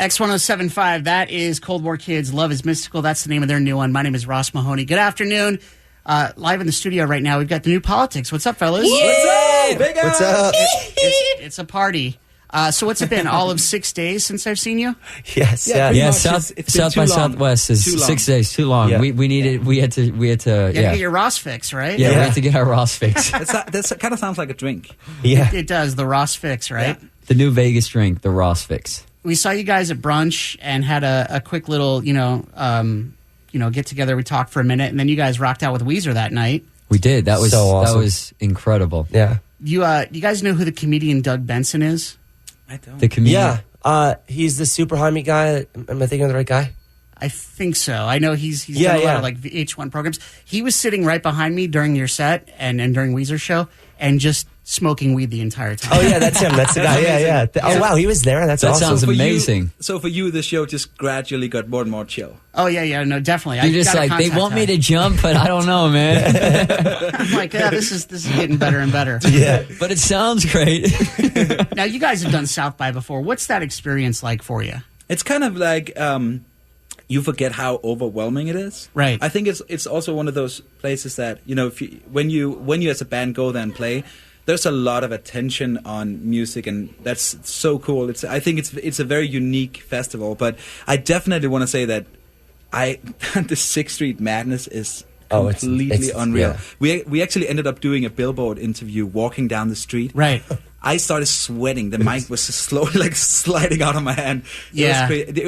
X107.5, that is Cold War Kids, Love is Mystical. That's the name of their new one. My name is Ross Mahoney. Good afternoon. Live in the studio right now, we've got the new Politics. What's up, fellas? What's up? Big up? What's up? It's a party. So what's it been, all of 6 days since I've seen you? Yes. Yeah, South by Southwest is 6 days too long. Yeah. We had to You gotta get your Ross fix, right? we had to get our Ross fix. That kind of sounds like a drink. Yeah. It does, the Ross fix, right? Yeah. The new Vegas drink, the Ross fix. We saw you guys at brunch and had a quick little, get together. We talked for a minute, and then you guys rocked out with Weezer that night. We did. That was So awesome. That was incredible. Yeah. You guys know who the comedian Doug Benson is? I don't. The comedian. Yeah. He's the super high meat guy. Am I thinking of the right guy? I think so. I know he's done a lot of like VH1 programs. He was sitting right behind me during your set and during Weezer's show and just smoking weed the entire time. Oh, yeah, that's him. That's the guy. Yeah. Oh, wow, he was there. That's That awesome. sounds for amazing. So for you, the show just gradually got more and more chill. Oh, yeah, no, definitely. You're just like, they want me to jump, but I don't know, man. I'm like, yeah, this is getting better and better. Yeah. But it sounds great. Now, you guys have done South by before. What's that experience like for you? It's kind of like you forget how overwhelming it is. Right. I think it's also one of those places that when you as a band go there and play, there's a lot of attention on music, and that's so cool. I think it's a very unique festival. But I definitely want to say that the 6th Street Madness is completely unreal. Yeah. We actually ended up doing a Billboard interview walking down the street. Right. I started sweating. The mic was just slowly like sliding out of my hand. It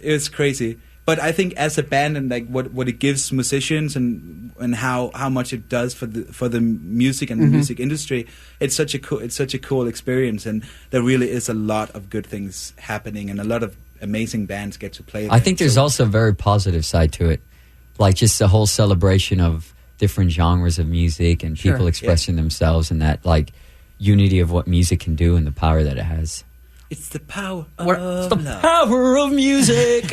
was crazy. But I think as a band and like what it gives musicians and how much it does for the music and the music industry, it's such a cool experience, and there really is a lot of good things happening, and a lot of amazing bands get to play there. I think there's also a very positive side to it, like just the whole celebration of different genres of music and people expressing themselves, and that like unity of what music can do and the power that it has. It's the power of love. Power of music.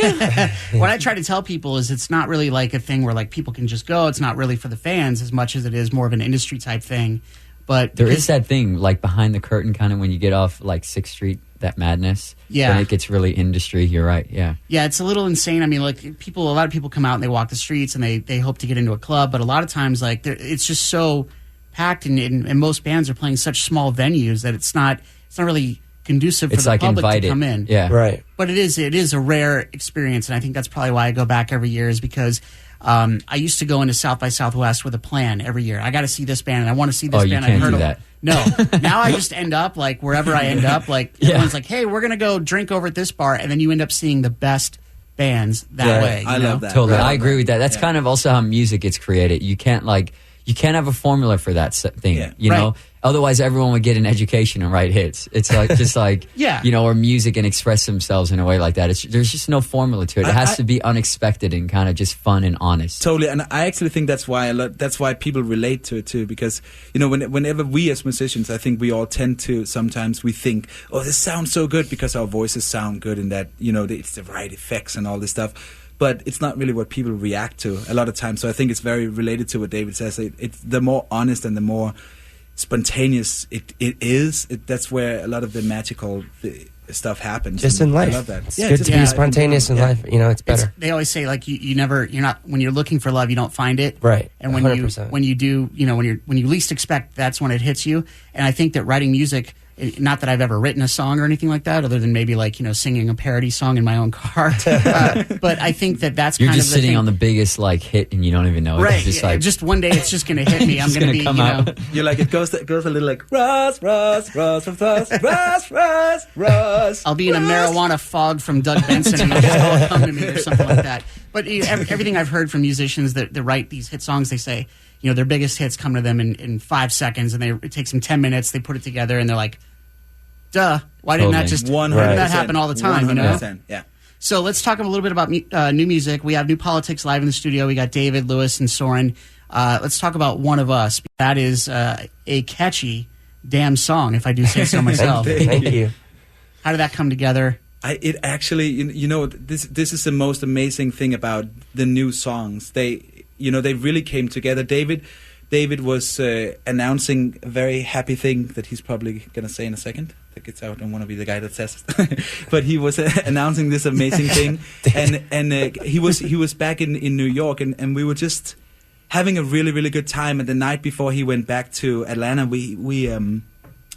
What I try to tell people is it's not really like a thing where like people can just go. It's not really for the fans as much as it is more of an industry type thing. But there is that thing like behind the curtain, kind of when you get off like 6th Street, that madness. Yeah, then it gets really industry. You're right. Yeah, it's a little insane. I mean, like a lot of people come out and they walk the streets and they hope to get into a club, but a lot of times like it's just so packed, and most bands are playing such small venues that it's not really conducive for the public to come in. Yeah, right. But it is a rare experience, and I think that's probably why I go back every year, is because I used to go into South by Southwest with a plan every year. I got to see this band, and I want to see this band. You can't do that. No. Now I just end up like wherever I end up, like everyone's like, hey, we're going to go drink over at this bar, and then you end up seeing the best bands that way. I love that. Totally. I agree with that. That's kind of also how music gets created. You can't have a formula for that thing, you know? Otherwise, everyone would get an education and write hits. It's like just like, or music and express themselves in a way like that. There's just no formula to it. It has to be unexpected and kind of just fun and honest. Totally, and I actually think that's why people relate to it too. Because whenever we as musicians, I think we all tend to sometimes we think, oh, this sounds so good because our voices sound good and that it's the right effects and all this stuff. But it's not really what people react to a lot of times. So I think it's very related to what David says. It's the more honest and the more spontaneous it is. That's where a lot of the magical stuff happens. Just in life. I love that. It's good to be spontaneous in life. It's better. They always say like you're not, when you're looking for love, you don't find it. Right. And 100%. when you do, when you least expect, that's when it hits you. And I think that writing music, not that I've ever written a song or anything like that, other than maybe like, singing a parody song in my own car. But I think that's You're kind just of sitting on the biggest like hit and you don't even know it. Right. Just one day it's just going to hit me. I'm going to be, come out. You're like, it goes a little like, Ross, Ross, Ross, Ross, Ross, Ross, Ross. I'll be in a marijuana fog from Doug Benson and it'll just all come to me or something like that. But everything I've heard from musicians that write these hit songs, they say, their biggest hits come to them in 5 seconds, and it takes them 10 minutes. They put it together, and they're like, duh, why didn't that just 100%. that happen all the time, 100%, yeah. So let's talk a little bit about new music. We have New Politics live in the studio. We got David, Lewis, and Soren. Let's talk about One of Us. That is a catchy damn song, if I do say so myself. Thank you. How did that come together? It actually, this is the most amazing thing about the new songs. They really came together. David was announcing a very happy thing that he's probably going to say in a second. the guitar. I don't want to be the guy that says it. But he was announcing this amazing thing, and he was back in New York, and we were just having a really, really good time. And the night before he went back to Atlanta, we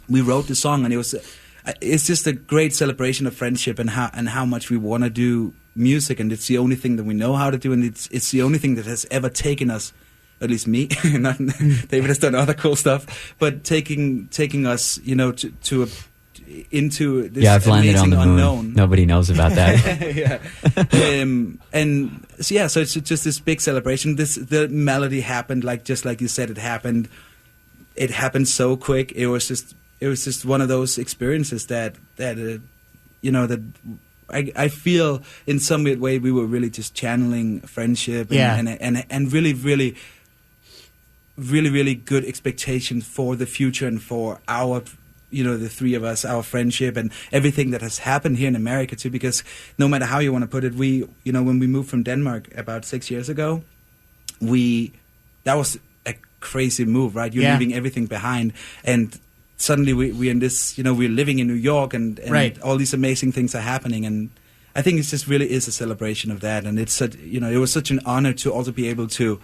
wrote the song, and it's just a great celebration of friendship and how much we want to do music, and it's the only thing that we know how to do, and it's the only thing that has ever taken us, at least me, not David has done other cool stuff, but taking us, into this I've landed on the unknown. Moon. Nobody knows about that. And so it's just this big celebration. The melody happened just like you said. It happened so quick. It was just one of those experiences that I feel in some weird way we were really just channeling friendship and really, really, really, really good expectations for the future and for our, the three of us, our friendship and everything that has happened here in America too. Because no matter how you want to put it, when we moved from Denmark about 6 years ago, that was a crazy move, right? You're leaving everything behind, and suddenly we're in this, we're living in New York, and right. all these amazing things are happening, and I think it just really is a celebration of that, and it's it was such an honor to also be able to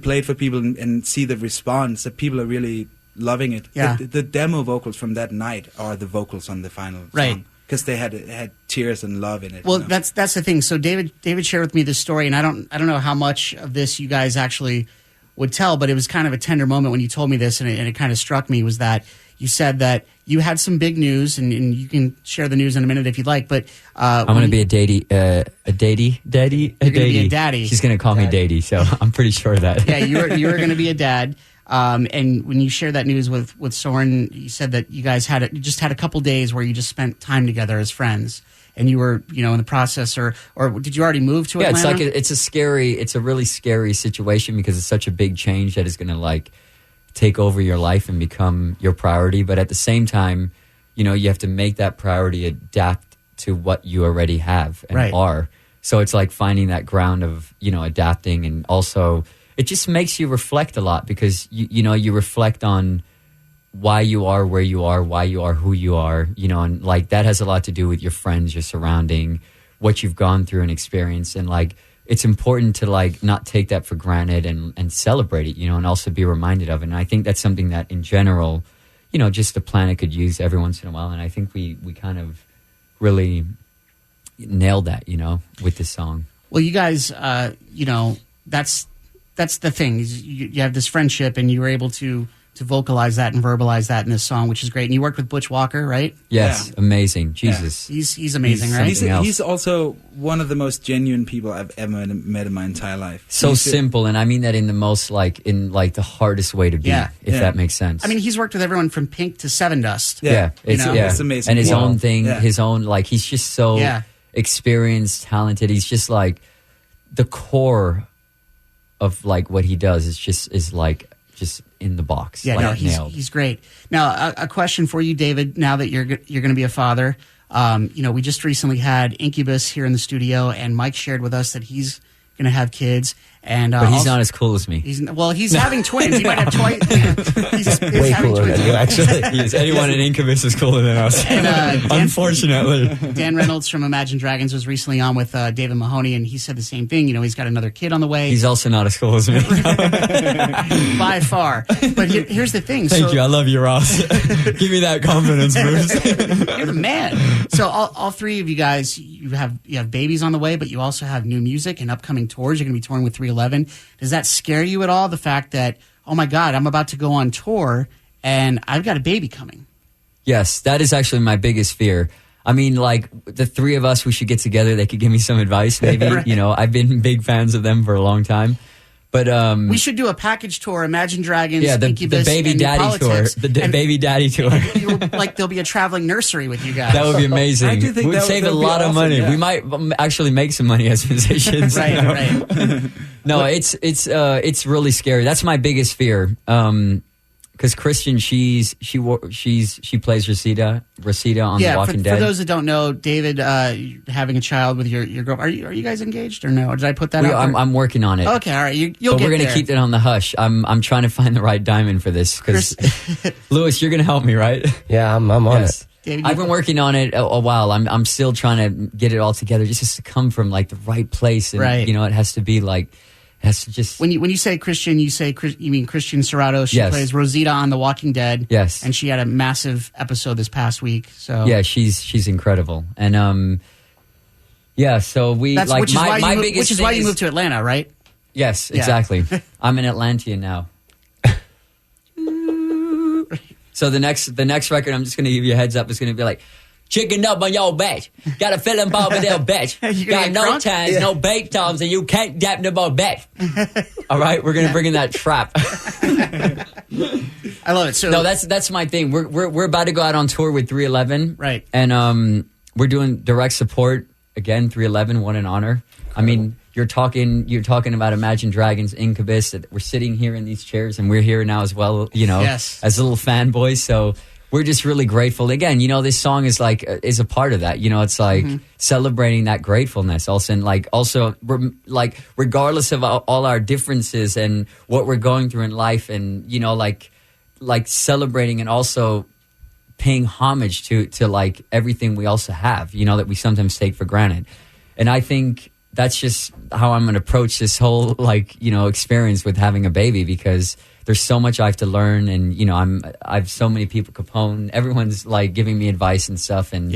play it for people and see the response that people are really loving it. Yeah. The demo vocals from that night are the vocals on the final song, because they had tears and love in it. Well, that's the thing. So David shared with me this story, and I don't know how much of this you guys actually would tell, but it was kind of a tender moment when you told me this, and it kind of struck me, was that you said that you had some big news, and you can share the news in a minute if you'd like, but I'm going to be a daddy. You're going to be a daddy. She's going to call me daddy, so I'm pretty sure of that. Yeah, you were going to be a dad. And when you shared that news with Soren, you said that you guys just had a couple days where you just spent time together as friends, and you were, in the process, or did you already move to Atlanta? Yeah, it's a really scary situation, because it's such a big change that is going to take over your life and become your priority. But at the same time, you have to make that priority adapt to what you already have and are. So it's like finding that ground of, adapting, and also it just makes you reflect a lot, because you reflect on why you are where you are, why you are who you are, and that has a lot to do with your friends, your surrounding, what you've gone through and experienced, and it's important to not take that for granted and celebrate it, and also be reminded of it. And I think that's something that in general, just the planet could use every once in a while. And I think we kind of really nailed that, with this song. Well, you guys, that's the thing. Is you have this friendship, and you were able to vocalize that and verbalize that in this song, which is great. And you worked with Butch Walker, right? Yes, amazing. Jesus, he's amazing, right? He's also one of the most genuine people I've ever met in my entire life. So simple, and I mean that in the most the hardest way to be, if that makes sense. I mean, he's worked with everyone from Pink to Seven Dust. It's amazing. And his own thing, his own he's just so experienced, talented. He's just the core of what he does is just in the box. Yeah, nailed. He's great. Now, a question for you, David. Now that you're going to be a father, we just recently had Incubus here in the studio, and Mike shared with us that he's going to have kids. And but he's not as cool as me. He's having twins. He might have twice. He's way cooler than you, actually. Anyone in Incubus is cooler than us. And, unfortunately. Dan Reynolds from Imagine Dragons was recently on with David Mahoney, and he said the same thing. He's got another kid on the way. He's also not as cool as me. By far. But here's the thing. Thank you. I love you, Ross. Give me that confidence boost. You're the man. So all three of you guys, you have babies on the way, but you also have new music and upcoming tours. You're going to be touring with 311. Does that scare you at all? The fact that, oh my God, I'm about to go on tour and I've got a baby coming. Yes, that is actually my biggest fear. I mean, the three of us, we should get together. They could give me some advice, maybe. Right. I've been big fans of them for a long time. But we should do a package tour, Imagine Dragons, the Incubus, baby and daddy tour. The baby daddy tour. There'll be a traveling nursery with you guys. That would be amazing. I do think we'd save a lot of money. Yeah. We might actually make some money as musicians. Right. No, it's really scary. That's my biggest fear. Because Christian, she plays Rosita on The Walking Dead. For those that don't know, David, having a child with your girl, are you guys engaged or no? Or did I put that out there? I'm working on it. Okay, all right, you'll get there. But we're going to keep it on the hush. I'm trying to find the right diamond for this because Lewis, you're going to help me, right? Yeah, I'm on it. David, I've been working on it a while. I'm still trying to get it all together, just to come from like the right place, and it has to be like. Has to just when you say Christian, you mean Christian Serrato. She plays Rosita on The Walking Dead. Yes, and she had a massive episode this past week. So yeah, she's incredible. And so we That's, like which is my why you moved to Atlanta, right? Yes, exactly. I'm an Atlantean now. So the next record, I'm just going to give you a heads up, is going to be like, chicken up on your back. Got a feeling Bob with their back. Got no times, no bait times, and you can't dap no more back. All right, we're going to bring in that trap. I love it. So no, that's my thing. We're about to go out on tour with 311. Right. And we're doing direct support again, 311, what an honor. Incredible. I mean, you're talking about Imagine Dragons, Incubus, that we're sitting here in these chairs, and we're here now as well, as little fanboys. So we're just really grateful. Again, this song is a part of that. It's like celebrating that gratefulness also. And also we're like, regardless of all our differences and what we're going through in life, and, like celebrating and also paying homage to like everything we also have, that we sometimes take for granted. And I think that's just how I'm going to approach this whole experience with having a baby, because there's so much I have to learn, and I've so many people, Capone, everyone's like giving me advice and stuff, and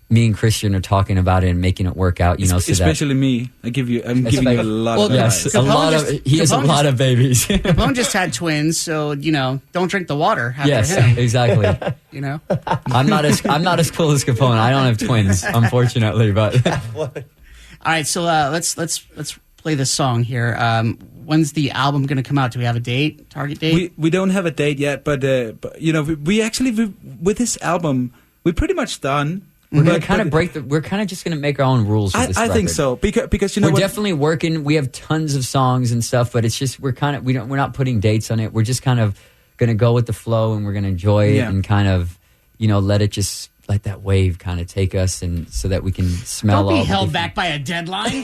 me and Christian are talking about it and making it work out. Especially me, I'm giving you a lot of advice. Yes, he has a lot of babies. Capone just had twins, so don't drink the water after yes, him. Exactly. I'm not as cool as Capone. I don't have twins, unfortunately, but. All right, so let's play this song here. When's the album going to come out? Do we have a target date? We don't have a date yet, but we actually with this album we're pretty much done. We're going to kind of we're kind of just going to make our own rules with this record. I think so, because we're definitely working. We have tons of songs and stuff, but it's just we're not putting dates on it. We're just kind of going to go with the flow, and we're going to enjoy it and kind of let that wave kind of take us, and so that we can smell. Don't be held back by a deadline.